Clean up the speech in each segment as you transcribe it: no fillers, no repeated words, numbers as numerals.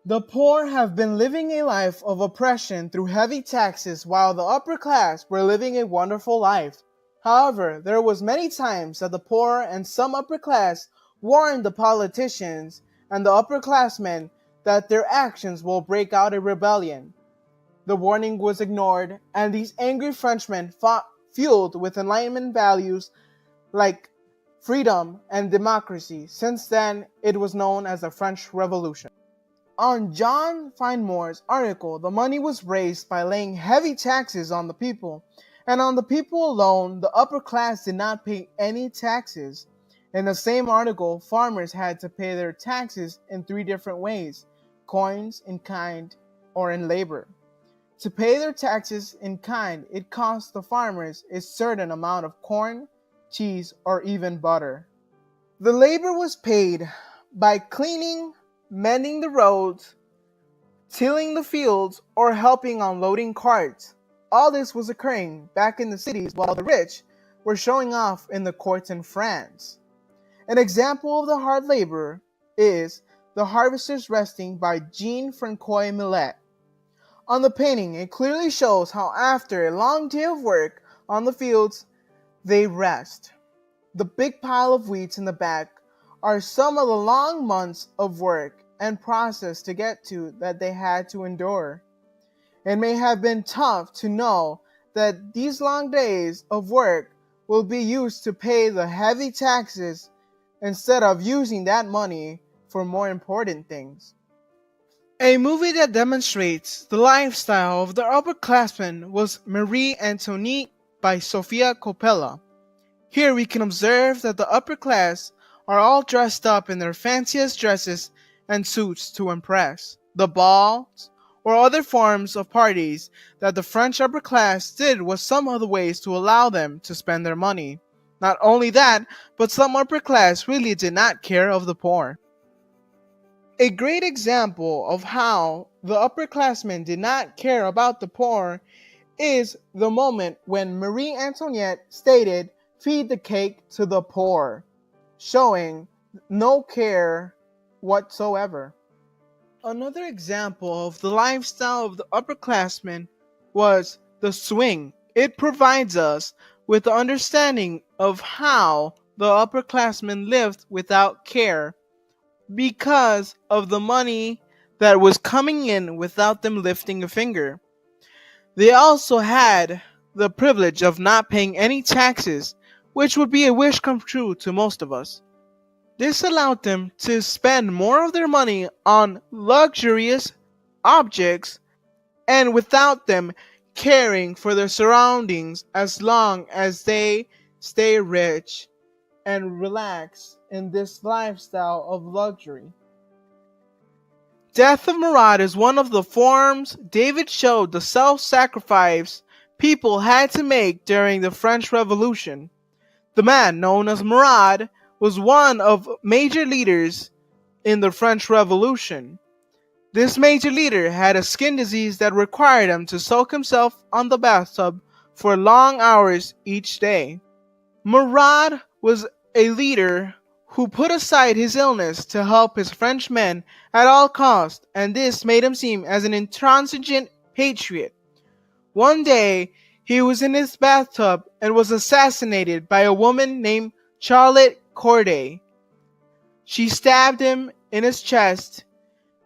The poor have been living a life of oppression through heavy taxes while the upper class were living a wonderful life. However, there was many times that the poor and some upper class warned the politicians and the upperclassmen that their actions will break out a rebellion. The warning was ignored, and these angry Frenchmen fought, fueled with Enlightenment values like freedom and democracy. Since then, it was known as the French Revolution. On John Fenimore's article, the money was raised by laying heavy taxes on the people, and on the people alone, the upper class did not pay any taxes. In the same article, farmers had to pay their taxes in three different ways: coins, in kind, or in labor. To pay their taxes in kind, it cost the farmers a certain amount of corn, cheese, or even butter. The labor was paid by cleaning, mending the roads, tilling the fields, or helping unloading carts. All this was occurring back in the cities while the rich were showing off in the courts in France. An example of the hard labor is The Harvester's Resting by Jean-Francois Millet. On the painting, it clearly shows how after a long day of work on the fields, they rest. The big pile of weeds in the back are some of the long months of work and process to get to that they had to endure. It may have been tough to know that these long days of work will be used to pay the heavy taxes instead of using that money for more important things. A movie that demonstrates the lifestyle of the upperclassmen was Marie Antoinette by Sofia Coppola. Here we can observe that the upper class are all dressed up in their fanciest dresses and suits to impress. The balls or other forms of parties that the French upper class did was some of the ways to allow them to spend their money. Not only that, but some upper class really did not care of the poor. A great example of how the upperclassmen did not care about the poor is the moment when Marie Antoinette stated, "Feed the cake to the poor," showing no care whatsoever. Another example of the lifestyle of the upperclassmen was the swing. It provides us with the understanding of how the upperclassmen lived without care because of the money that was coming in without them lifting a finger. They also had the privilege of not paying any taxes, which would be a wish come true to most of us. This allowed them to spend more of their money on luxurious objects and without them caring for their surroundings as long as they stay rich and relax in this lifestyle of luxury. Death of Murat is one of the forms David showed the self-sacrifice people had to make during the French Revolution. The man known as Murat was one of major leaders in the French Revolution. This major leader had a skin disease that required him to soak himself on the bathtub for long hours each day. Murat was a leader who put aside his illness to help his French men at all costs, and this made him seem as an intransigent patriot. One day, he was in his bathtub and was assassinated by a woman named Charlotte Corday. She stabbed him in his chest,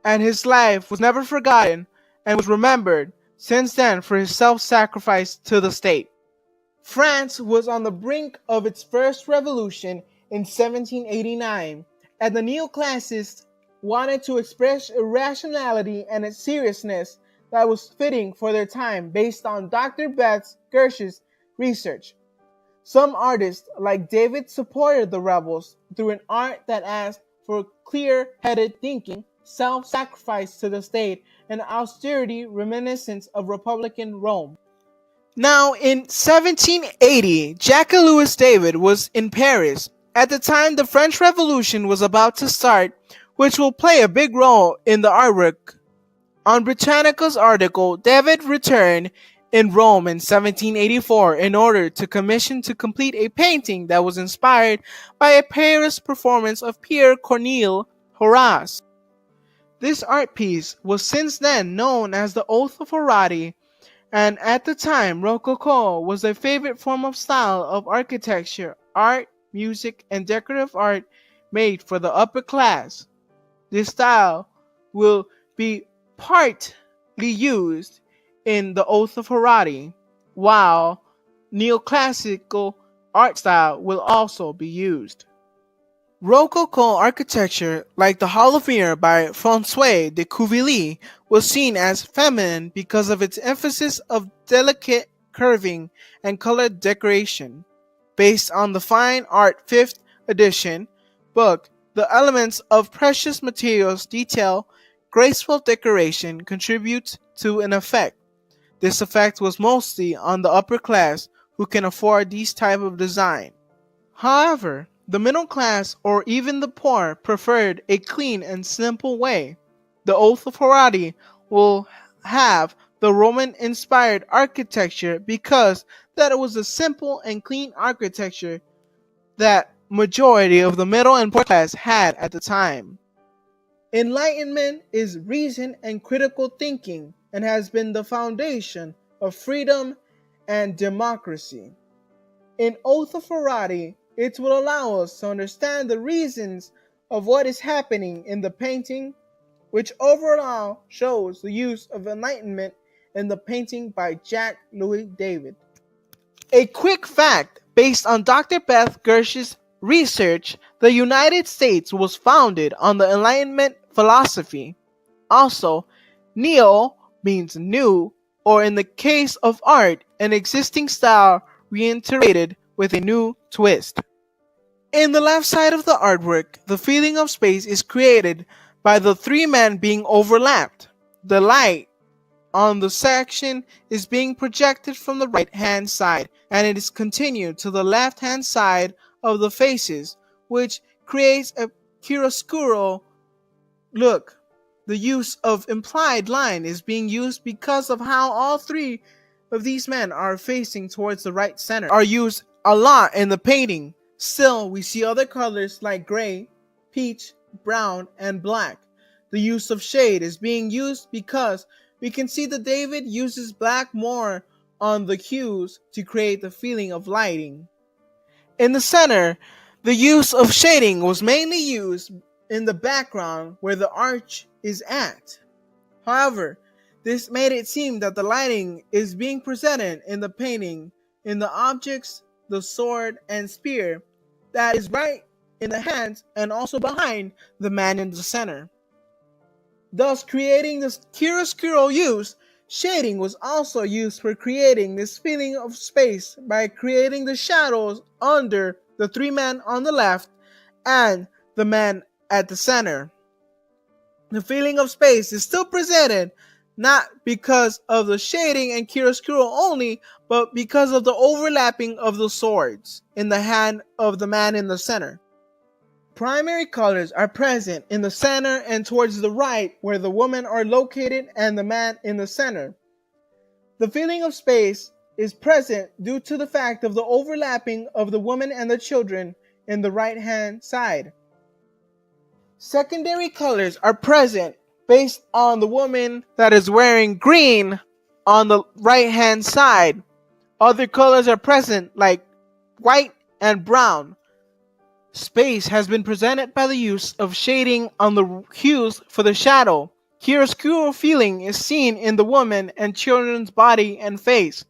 and his life was never forgotten and was remembered since then for his self-sacrifice to the state. France was on the brink of its first revolution in 1789, and the neoclassists wanted to express irrationality and a seriousness that was fitting for their time based on Dr. Beth Gersh's research. Some artists, like David, supported the rebels through an art that asked for clear-headed thinking, self-sacrifice to the state, and austerity reminiscent of Republican Rome. Now, in 1780, Jacques-Louis David was in Paris. At the time, the French Revolution was about to start, which will play a big role in the artwork. On Britannica's article, David returned in Rome in 1784 in order to commission to complete a painting that was inspired by a Paris performance of Pierre Corneille Horace. This art piece was since then known as the Oath of Harari, and at the time Rococo was a favorite form of style of architecture, art, music, and decorative art made for the upper class. This style will be partly used in the Oath of Harari, while neoclassical art style will also be used. Rococo architecture, like the Hall of Mirror by François de Cuvilly, was seen as feminine because of its emphasis of delicate curving and colored decoration. Based on the Fine Art 5th edition book, the elements of precious materials detail graceful decoration contributes to an effect. This effect was mostly on the upper class who can afford these type of design. However, the middle class or even the poor preferred a clean and simple way. The Oath of Harari will have the Roman-inspired architecture because that it was a simple and clean architecture that majority of the middle and poor class had at the time. Enlightenment is reason and critical thinking and has been the foundation of freedom and democracy. In Oath of Harari, it will allow us to understand the reasons of what is happening in the painting, which overall shows the use of enlightenment in the painting by Jacques Louis David. A quick fact based on Dr. Beth Gersh's research, the United States was founded on the Enlightenment philosophy. Also, neo means new, or in the case of art, an existing style reiterated with a new twist. In the left side of the artwork, the feeling of space is created by the three men being overlapped. The light on the section is being projected from the right hand side, and it is continued to the left hand side of the faces, which creates a chiaroscuro look. The use of implied line is being used because of how all three of these men are facing towards the right center are used a lot in the painting. Still, we see other colors like gray, peach, brown, and black. The use of shade is being used because we can see that David uses black more on the hues to create the feeling of lighting. In the center, the use of shading was mainly used in the background where the arch is at. However, this made it seem that the lighting is being presented in the painting in the objects, the sword and spear that is right in the hands and also behind the man in the center. Thus creating this chiaroscuro use, shading was also used for creating this feeling of space by creating the shadows under the three men on the left and the man at the center. The feeling of space is still presented not because of the shading and chiaroscuro only, but because of the overlapping of the swords in the hand of the man in the center. Primary colors are present in the center and towards the right where the women are located and the man in the center. The feeling of space is present due to the fact of the overlapping of the women and the children in the right hand side. Secondary colors are present based on the woman that is wearing green on the right hand side. Other colors are present like white and brown. Space has been presented by the use of shading on the hues for the shadow. Chiaroscuro feeling is seen in the woman and children's body and face.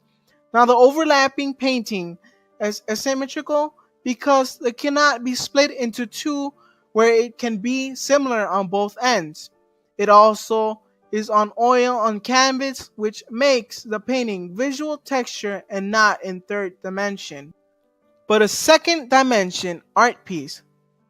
Now the overlapping painting is asymmetrical because it cannot be split into two where it can be similar on both ends. It also is on oil on canvas, which makes the painting visual texture and not in third dimension, but a second dimension art piece.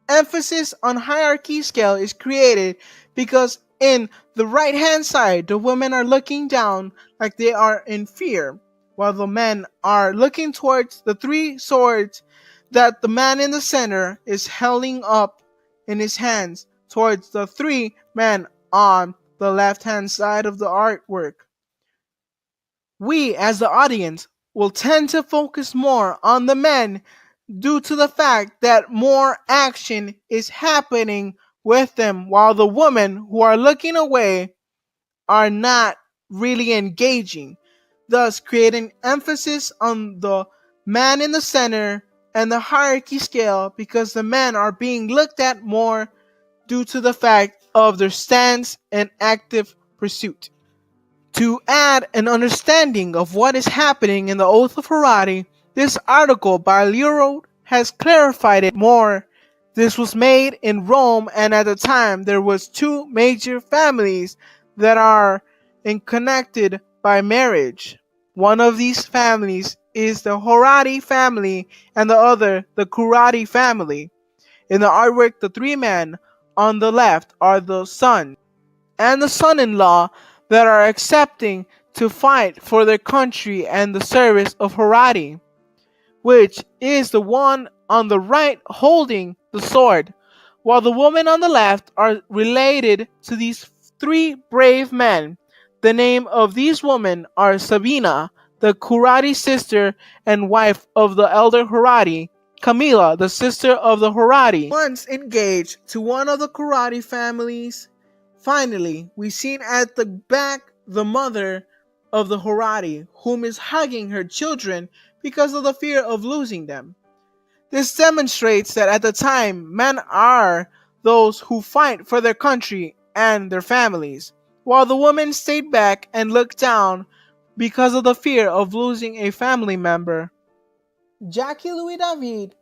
Emphasis on hierarchy scale is created because in the right hand side the women are looking down like they are in fear, while the men are looking towards the three swords that the man in the center is holding up in his hands towards the three men on the left hand side of the artwork. We as the audience will tend to focus more on the men due to the fact that more action is happening with them, while the women who are looking away are not really engaging, thus creating emphasis on the man in the center and the hierarchy scale because the men are being looked at more due to the fact of their stance and active pursuit. To add an understanding of what is happening in the Oath of Harari, this article by Leroy has clarified it more. This was made in Rome, and at the time there was two major families that are connected by marriage. One of these families is the Harari family and the other the Kurati family. In the artwork, the three men on the left are the sons and the son-in-law that are accepting to fight for their country and the service of Harari, which is the one on the right holding the sword, while the women on the left are related to these three brave men. The name of these women are Sabina, the Kurati sister and wife of the elder Harari, Camila, the sister of the Harari, once engaged to one of the Kurati families. Finally, we seen at the back the mother of the Harari, whom is hugging her children because of the fear of losing them. This demonstrates that at the time, men are those who fight for their country and their families, while the women stayed back and looked down because of the fear of losing a family member. Jackie Louis David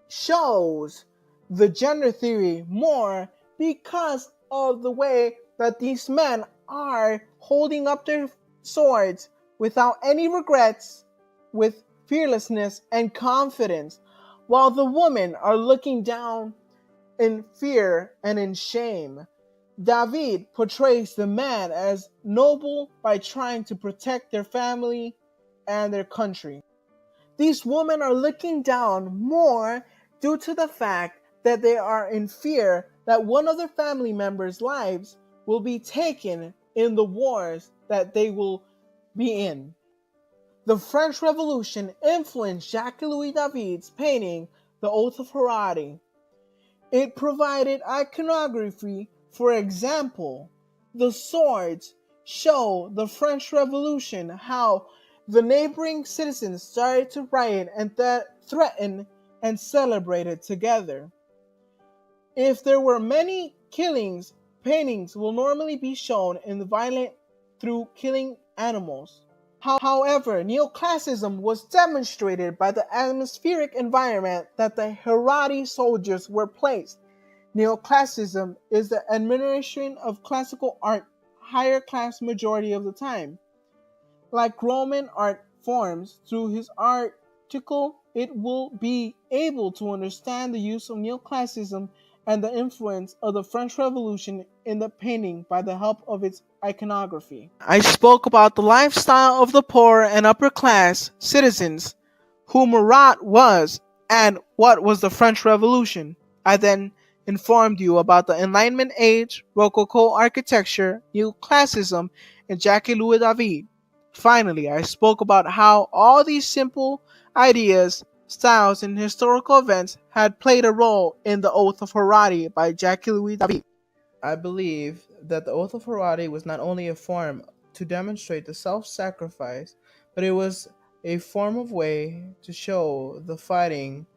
shows the gender theory more because of the way that these men are holding up their swords without any regrets, with fearlessness and confidence, while the women are looking down in fear and in shame. David portrays the man as noble by trying to protect their family and their country. These women are looking down more due to the fact that they are in fear that one of their family members' lives will be taken in the wars that they will be in. The French Revolution influenced Jacques Louis David's painting The Oath of Harari. It provided iconography. For example, the swords show the French Revolution, how the neighboring citizens started to riot and threaten and celebrate it together. If there were many killings, paintings will normally be shown in the violent through killing animals. However, neoclassicism was demonstrated by the atmospheric environment that the Harari soldiers were placed. Neoclassicism is the admiration of classical art higher class majority of the time. Like Roman art forms, through his article, it will be able to understand the use of neoclassicism and the influence of the French Revolution in the painting by the help of its iconography. I spoke about the lifestyle of the poor and upper class citizens, who Marat was, and what was the French Revolution. I then informed you about the Enlightenment age, Rococo architecture, Neoclassicism, and Jacques Louis David. Finally, I spoke about how all these simple ideas, styles, and historical events had played a role in the Oath of Harari by Jacques Louis David. I believe that the Oath of Harari was not only a form to demonstrate the self-sacrifice, but it was a form of way to show the fighting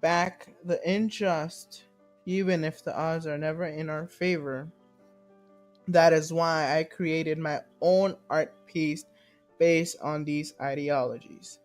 back the unjust, even if the odds are never in our favor. That is why I created my own art piece based on these ideologies.